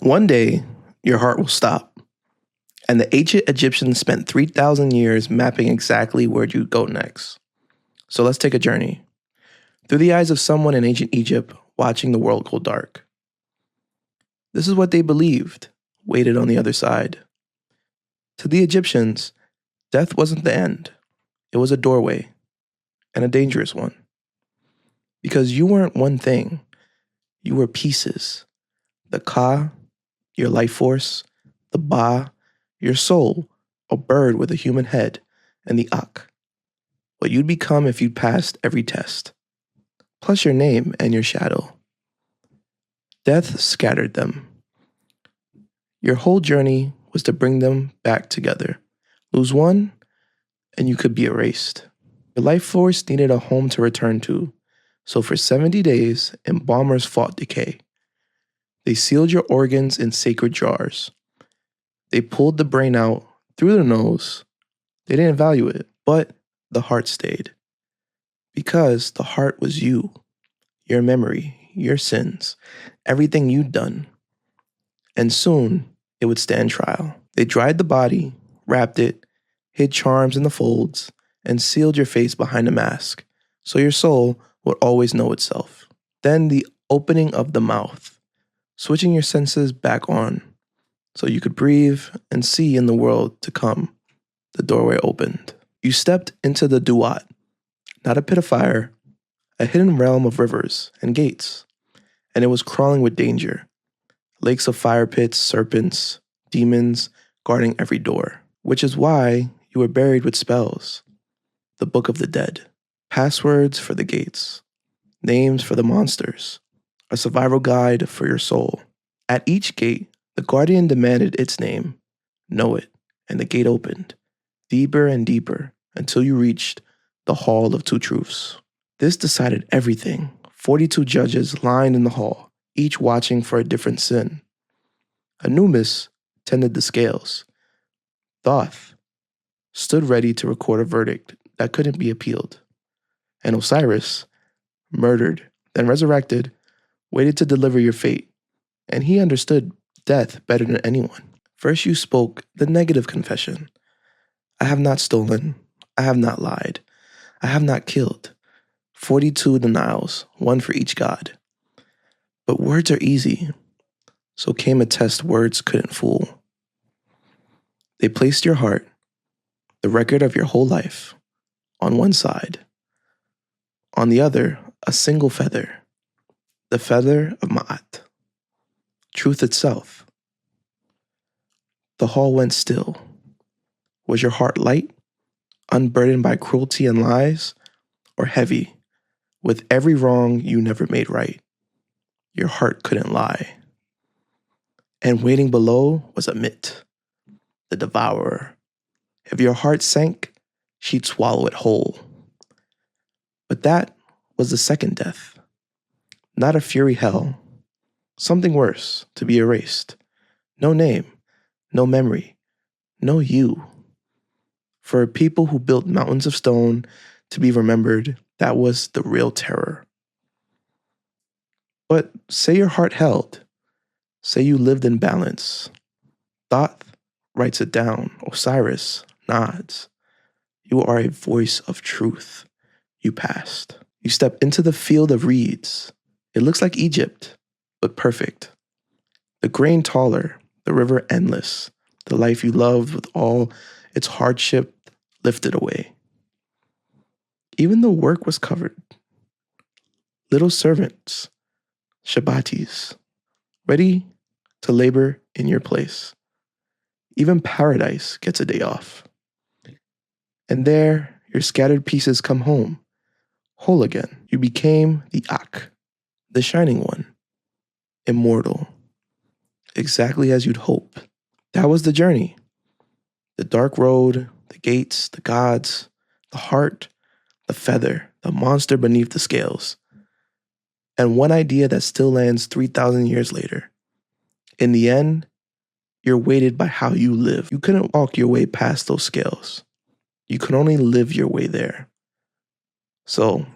One day, your heart will stop. And the ancient Egyptians spent 3,000 years mapping exactly where you'd go next. So let's take a journey through the eyes of someone in ancient Egypt watching the world go dark. This is what they believed waited on the other side. To the Egyptians, death wasn't the end. It was a doorway, and a dangerous one. Because you weren't one thing. You were pieces. The Ka, your life force, the Ba, your soul, a bird with a human head, and the Ak, what you'd become if you'd passed every test, plus your name and your shadow. Death scattered them. Your whole journey was to bring them back together. Lose one, and you could be erased. Your life force needed a home to return to, so for 70 days, embalmers fought decay. They sealed your organs in sacred jars. They pulled the brain out through the nose. They didn't value it, but the heart stayed. Because the heart was you, your memory, your sins, everything you'd done. And soon, it would stand trial. They dried the body, wrapped it, hid charms in the folds, and sealed your face behind a mask, so your soul would always know itself. Then the opening of the mouth, switching your senses back on, so you could breathe and see in the world to come. The doorway opened. You stepped into the Duat, not a pit of fire, a hidden realm of rivers and gates, and it was crawling with danger. Lakes of fire pits, serpents, demons guarding every door, which is why you were buried with spells. The Book of the Dead, passwords for the gates, names for the monsters, a survival guide for your soul. At each gate, the guardian demanded its name, know it, and the gate opened, deeper and deeper, until you reached the Hall of Two Truths. This decided everything. 42 judges lined in the hall, each watching for a different sin. Anubis tended the scales. Thoth stood ready to record a verdict that couldn't be appealed. And Osiris, murdered, then resurrected, waited to deliver your fate. And he understood death better than anyone. First you spoke the negative confession. I have not stolen. I have not lied. I have not killed. 42 denials, one for each god. But words are easy. So came a test words couldn't fool. They placed your heart, the record of your whole life, on one side. On the other, a single feather, the feather of Ma'at, truth itself. The hall went still. Was your heart light, unburdened by cruelty and lies, or heavy, with every wrong you never made right? Your heart couldn't lie. And waiting below was Ammit, the Devourer. If your heart sank, she'd swallow it whole. But that was the second death. Not a fury hell. Something worse, to be erased. No name, no memory, no you. For a people who built mountains of stone to be remembered, that was the real terror. But say your heart held. Say you lived in balance. Thoth writes it down. Osiris nods. You are a voice of truth. You passed. You step into the field of reeds. It looks like Egypt, but perfect. The grain taller, the river endless, the life you loved with all its hardship lifted away. Even the work was covered. Little servants, Shabbatis, ready to labor in your place. Even paradise gets a day off. And there, your scattered pieces come home, whole again. You became the Ak, the shining one, immortal, exactly as you'd hope. That was the journey. The dark road, the gates, the gods, the heart, the feather, the monster beneath the scales. And one idea that still lands 3,000 years later. In the end, you're weighted by how you live. You couldn't walk your way past those scales. You could only live your way there. So,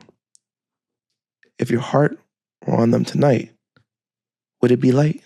if your heart were on them tonight, would it be light?